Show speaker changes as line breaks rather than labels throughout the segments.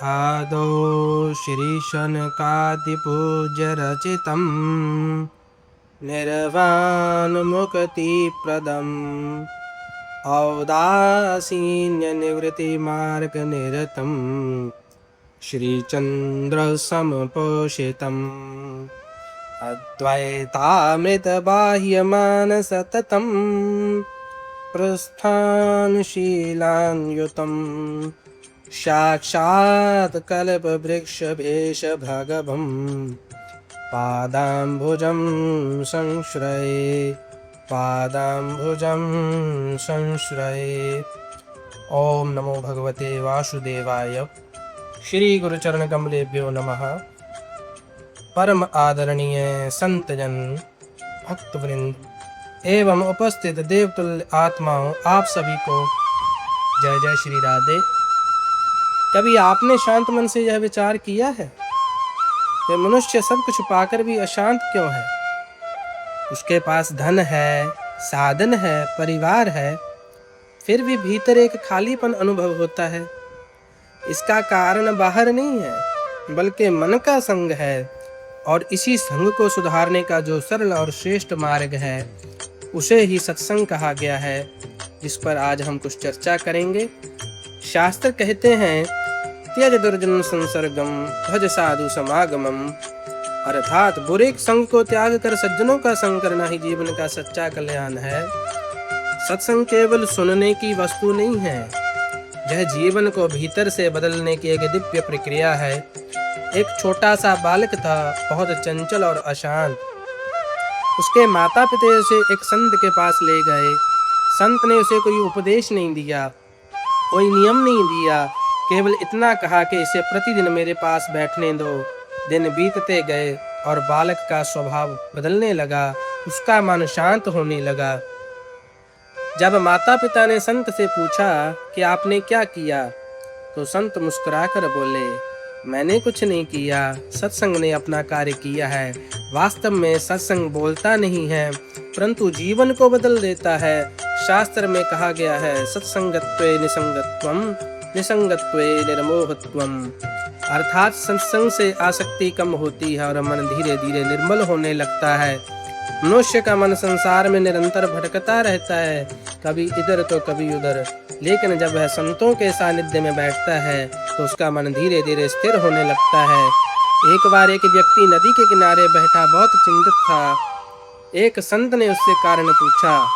आदौ श्रीशनकादिपूज्यरचितं निर्वाणमुक्तिप्रदम् औदासीन्यनिवृत्तिमार्गनिरतं श्रीचन्द्रसमपोषितम् अद्वैतामृतबाह्यमानसततं प्रस्थानशीलान्युतं साक्षात् कल्पवृक्षभेषभगवं पादाम्बुजं संश्रये। ओम नमो भगवते वासुदेवाय। श्री गुरुचरण कमलेभ्यो नमः। परम आदरणीय संतजन, भक्तवृंद एवं उपस्थित देवतुल्य आत्माओं, आप सभी को जय जय श्री राधे। कभी आपने शांत मन से यह विचार किया है कि मनुष्य सब कुछ पाकर भी अशांत क्यों है? उसके पास धन है, साधन है, परिवार है, फिर भी भीतर एक खालीपन अनुभव होता है। इसका कारण बाहर नहीं है, बल्कि मन का संग है। और इसी संग को सुधारने का जो सरल और श्रेष्ठ मार्ग है, उसे ही सत्संग कहा गया है, जिस पर आज हम कुछ चर्चा करेंगे। शास्त्र कहते हैं, त्यज दुर्जन संसर्गम भज साधु समागमम, अर्थात बुरे संग को त्याग कर सज्जनों का संग करना ही जीवन का सच्चा कल्याण है। सत्संग केवल सुनने की वस्तु नहीं है, यह जीवन को भीतर से बदलने की एक दिव्य प्रक्रिया है। एक छोटा सा बालक था, बहुत चंचल और अशांत। उसके माता पिता उसे एक संत के पास ले गए। संत ने उसे कोई उपदेश नहीं दिया, कोई नियम नहीं दिया, केवल इतना कहा कि इसे प्रतिदिन मेरे पास बैठने दो। दिन बीतते गए और बालक का स्वभाव बदलने लगा, उसका मन शांत होने लगा। जब माता पिता ने संत से पूछा कि आपने क्या किया, तो संत मुस्कुराकर बोले, मैंने कुछ नहीं किया, सत्संग ने अपना कार्य किया है। वास्तव में सत्संग बोलता नहीं है, परंतु जीवन को बदल देता है। शास्त्र में कहा गया है, सत्संगत्वे निसंगत्वम, निसंगत्वे निर्मोहत्वम, अर्थात सत्संग से आसक्ति कम होती है और मन धीरे धीरे निर्मल होने लगता है। मनुष्य का मन संसार में निरंतर भटकता रहता है, कभी इधर तो कभी उधर, लेकिन जब वह संतों के सानिध्य में बैठता है तो उसका मन धीरे धीरे स्थिर होने लगता है। एक बार एक व्यक्ति नदी के किनारे बैठा बहुत चिंतित था। एक संत ने उससे कारण पूछा,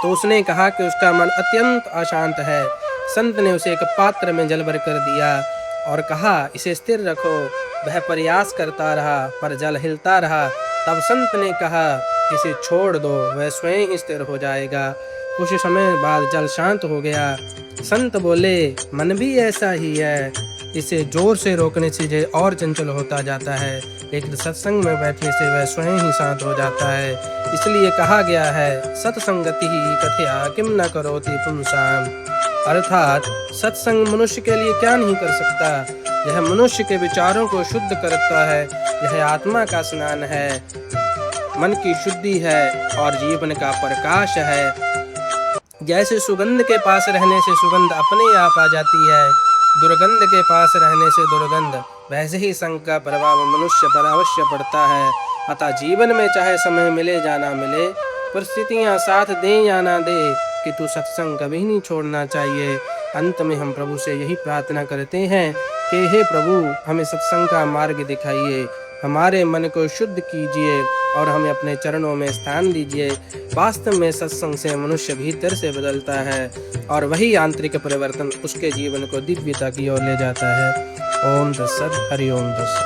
तो उसने कहा कि उसका मन अत्यंत अशांत है। संत ने उसे एक पात्र में जल भर कर दिया और कहा, इसे स्थिर रखो। वह प्रयास करता रहा पर जल हिलता रहा। तब संत ने कहा, इसे छोड़ दो, वह स्वयं ही स्थिर हो जाएगा। कुछ समय बाद जल शांत हो गया। संत बोले, मन भी ऐसा ही है, इसे जोर से रोकने से ये और चंचल होता जाता है, लेकिन सत्संग में बैठने से वह स्वयं ही शांत हो जाता है। इसलिए कहा गया है, सत्संगति ही कथया किम न करोति पुंसाम, अर्थात सत्संग मनुष्य के लिए क्या नहीं कर सकता। यह मनुष्य के विचारों को शुद्ध करता है, यह आत्मा का स्नान है, मन की शुद्धि है और जीवन का प्रकाश है। जैसे सुगंध के पास रहने से सुगंध अपने आप आ जाती है, दुर्गंध के पास रहने से दुर्गंध, वैसे ही संग का प्रभाव मनुष्य पर अवश्य पड़ता है। अतः जीवन में चाहे समय मिले या ना मिले, परिस्थितियां साथ दें या ना दे, कि तू सत्संग कभी नहीं छोड़ना चाहिए। अंत में हम प्रभु से यही प्रार्थना करते हैं कि हे प्रभु, हमें सत्संग का मार्ग दिखाइए, हमारे मन को शुद्ध कीजिए और हमें अपने चरणों में स्थान दीजिए। वास्तव में सत्संग से मनुष्य भीतर से बदलता है और वही आंतरिक परिवर्तन उसके जीवन को दिव्यता की ओर ले जाता है। ओम तत्सत। हरि ओम तत्सत।